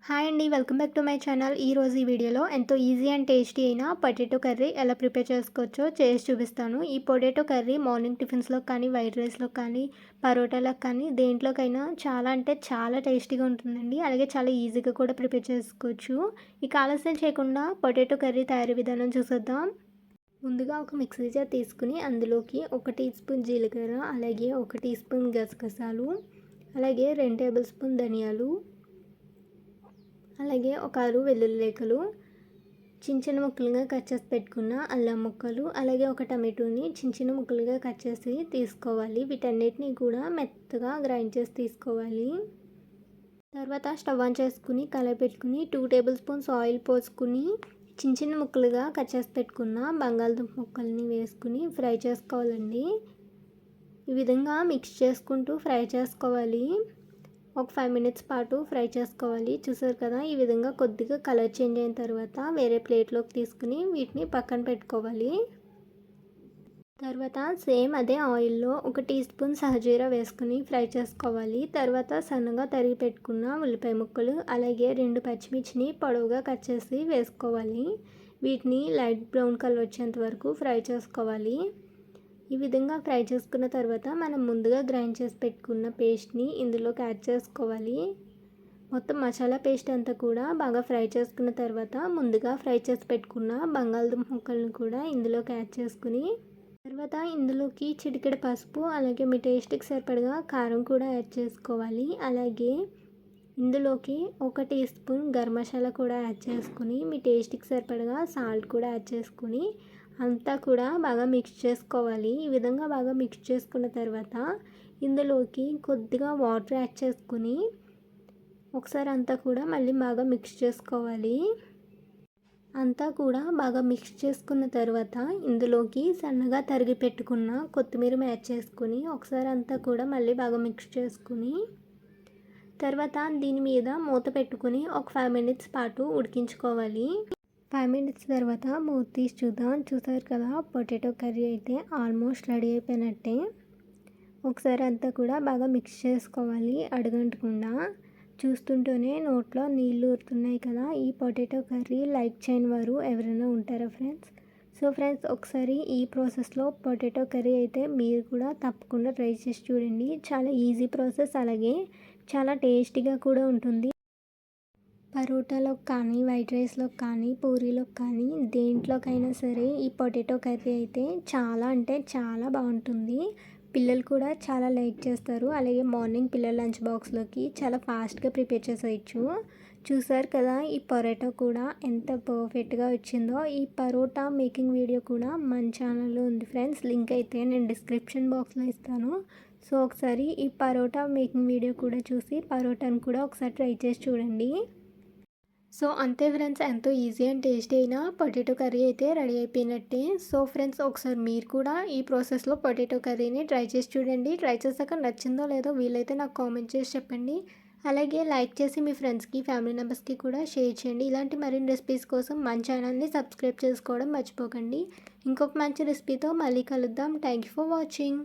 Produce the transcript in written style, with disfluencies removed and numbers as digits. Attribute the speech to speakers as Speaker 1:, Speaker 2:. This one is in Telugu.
Speaker 1: హాయ్ అండి, welcome back to my channel. ఈరోజు ఈ వీడియోలో ఎంతో ఈజీ అండ్ టేస్టీ అయిన పొటాటో కర్రీ ఎలా ప్రిపేర్ చేసుకోవచ్చో చేసి చూపిస్తాను. ఈ పొటాటో కర్రీ మార్నింగ్ టిఫిన్స్లో కానీ, వైట్ రైస్లో కానీ, పరోటాలకు కానీ దేంట్లోకైనా చాలా అంటే చాలా టేస్టీగా ఉంటుందండి. అలాగే చాలా ఈజీగా కూడా ప్రిపేర్ చేసుకోవచ్చు. ఇక ఆలస్యం చేయకుండా పొటాటో కర్రీ తయారీ విధానం చూసేద్దాం. ముందుగా ఒక మిక్సీ జార్ తీసుకుని అందులోకి 1 టీ స్పూన్ జీలకర్ర, అలాగే 1 టీ స్పూన్ గసగసాలు, అలాగే 2 టేబుల్ స్పూన్ ధనియాలు, అలాగే ఒక 6 వెల్లుల్లి రేఖలు, చిన్న చిన్న ముక్కలుగా కట్ చేసి పెట్టుకున్న అల్లం ముక్కలు, అలాగే ఒక టమాటోని చిన్న చిన్న ముక్కలుగా కట్ చేసి తీసుకోవాలి. వీటన్నిటిని కూడా మెత్తగా గ్రైండ్ చేసి తీసుకోవాలి. తర్వాత స్టవ్ ఆన్ చేసుకుని కళాయి పెట్టుకుని 2 టేబుల్ స్పూన్స్ ఆయిల్ పోసుకుని చిన్న చిన్న ముక్కలుగా కట్ చేసి పెట్టుకున్న బంగాళదుంప ముక్కల్ని వేసుకుని ఫ్రై చేసుకోవాలండి. ఈ విధంగా మిక్స్ చేసుకుంటూ ఫ్రై చేసుకోవాలి. ఒక 5 మినిట్స్ పాటు ఫ్రై చేసుకోవాలి. చూసారు కదా, ఈ విధంగా కొద్దిగా కలర్ చేంజ్ అయిన తర్వాత వేరే ప్లేట్లోకి తీసుకుని వీటిని పక్కన పెట్టుకోవాలి. తర్వాత సేమ్ అదే ఆయిల్లో 1 టీ స్పూన్ సహజీరా వేసుకుని ఫ్రై చేసుకోవాలి. తర్వాత సన్నగా తరిగి పెట్టుకున్న ఉల్లిపాయ ముక్కలు, అలాగే 2 పచ్చిమిర్చిని పొడవుగా కట్ చేసి వేసుకోవాలి. వీటిని లైట్ బ్రౌన్ కలర్ వచ్చేంత వరకు ఫ్రై చేసుకోవాలి. ఈ విధంగా ఫ్రై చేసుకున్న తర్వాత మనం ముందుగా గ్రైండ్ చేసి పెట్టుకున్న పేస్ట్ని ఇందులోకి యాడ్ చేసుకోవాలి. మొత్తం మసాలా పేస్ట్ అంతా కూడా బాగా ఫ్రై చేసుకున్న తర్వాత ముందుగా ఫ్రై చేసి పెట్టుకున్న బంగాళదుంప ముక్కలను కూడా ఇందులోకి యాడ్ చేసుకుని తర్వాత ఇందులోకి చిటికెడు పసుపు, అలాగే మీ టేస్ట్కి సరిపడగా కారం కూడా యాడ్ చేసుకోవాలి. అలాగే ఇందులోకి 1 టీ స్పూన్ గరం మసాలా కూడా యాడ్ చేసుకుని మీ టేస్ట్కి సరిపడగా సాల్ట్ కూడా యాడ్ చేసుకుని అంతా కూడా బాగా మిక్స్ చేసుకోవాలి. ఈ విధంగా బాగా మిక్స్ చేసుకున్న తర్వాత ఇందులోకి కొద్దిగా వాటర్ యాడ్ చేసుకుని ఒకసారి అంతా కూడా మళ్ళీ బాగా మిక్స్ చేసుకోవాలి. అంతా కూడా బాగా మిక్స్ చేసుకున్న తర్వాత ఇందులోకి సన్నగా తరిగి పెట్టుకున్న కొత్తిమీర యాడ్ చేసుకుని ఒకసారి అంతా కూడా మళ్ళీ బాగా మిక్స్ చేసుకుని తర్వాత దీని మీద మూత పెట్టుకుని ఒక 5 మినిట్స్ పాటు ఉడికించుకోవాలి. 5 మినిట్స్ తర్వాత మూత తీసి చూద్దాం. చూసారు కదా, పొటాటో కర్రీ అయితే ఆల్మోస్ట్ రెడీ అయిపోయినట్టే. ఒకసారి అంతా కూడా బాగా మిక్స్ చేసుకోవాలి అడుగంటకుండా. చూస్తుంటేనే నోట్లో నీళ్ళు ఊరుతున్నాయి కదా. ఈ పొటాటో కర్రీ లైక్ చేయని వారు ఎవరైనా ఉంటారా ఫ్రెండ్స్? సో ఫ్రెండ్స్, ఒకసారి ఈ ప్రాసెస్లో పొటాటో కర్రీ అయితే మీరు కూడా తప్పకుండా ట్రై చేసి చూడండి. చాలా ఈజీ ప్రాసెస్, అలాగే చాలా టేస్టీగా కూడా ఉంటుంది. పరోటాలోకి కానీ, వైట్ రైస్లోకి కానీ, పూరీలోకి కానీ దేంట్లోకైనా సరే ఈ పొటాటో కర్రీ అయితే చాలా అంటే చాలా బాగుంటుంది. పిల్లలు కూడా చాలా లైక్ చేస్తారు. అలాగే మార్నింగ్ పిల్లల లంచ్ బాక్స్లోకి చాలా ఫాస్ట్గా ప్రిపేర్ చేసేయచ్చు. చూసారు కదా, ఈ పరోటా కూడా ఎంత పర్ఫెక్ట్గా వచ్చిందో. ఈ పరోటా మేకింగ్ వీడియో కూడా మన ఛానల్లో ఉంది ఫ్రెండ్స్. లింక్ అయితే నేను డిస్క్రిప్షన్ బాక్స్లో ఇస్తాను. సో ఒకసారి ఈ పరోటా మేకింగ్ వీడియో కూడా చూసి పరోటాను కూడా ఒకసారి ట్రై చేసి చూడండి. సో అంతే ఫ్రెండ్స్, ఎంతో ఈజీ అండ్ టేస్టీ అయిన పొటాటో కర్రీ అయితే రెడీ అయిపోయినట్టే. సో ఫ్రెండ్స్, ఒకసారి మీరు కూడా ఈ ప్రాసెస్లో పొటాటో కర్రీని ట్రై చేసి చూడండి. ట్రై చేశాక నచ్చిందో లేదో వీలైతే నాకు కామెంట్ చేసి చెప్పండి. అలాగే లైక్ చేసి మీ ఫ్రెండ్స్కి, ఫ్యామిలీ మెంబర్స్కి కూడా షేర్ చేయండి. ఇలాంటి మరిన్ని రెసిపీస్ కోసం మన ఛానల్ని సబ్స్క్రైబ్ చేసుకోవడం మర్చిపోకండి. ఇంకొక మంచి రెసిపీతో మళ్ళీ కలుద్దాం. Thank you for watching.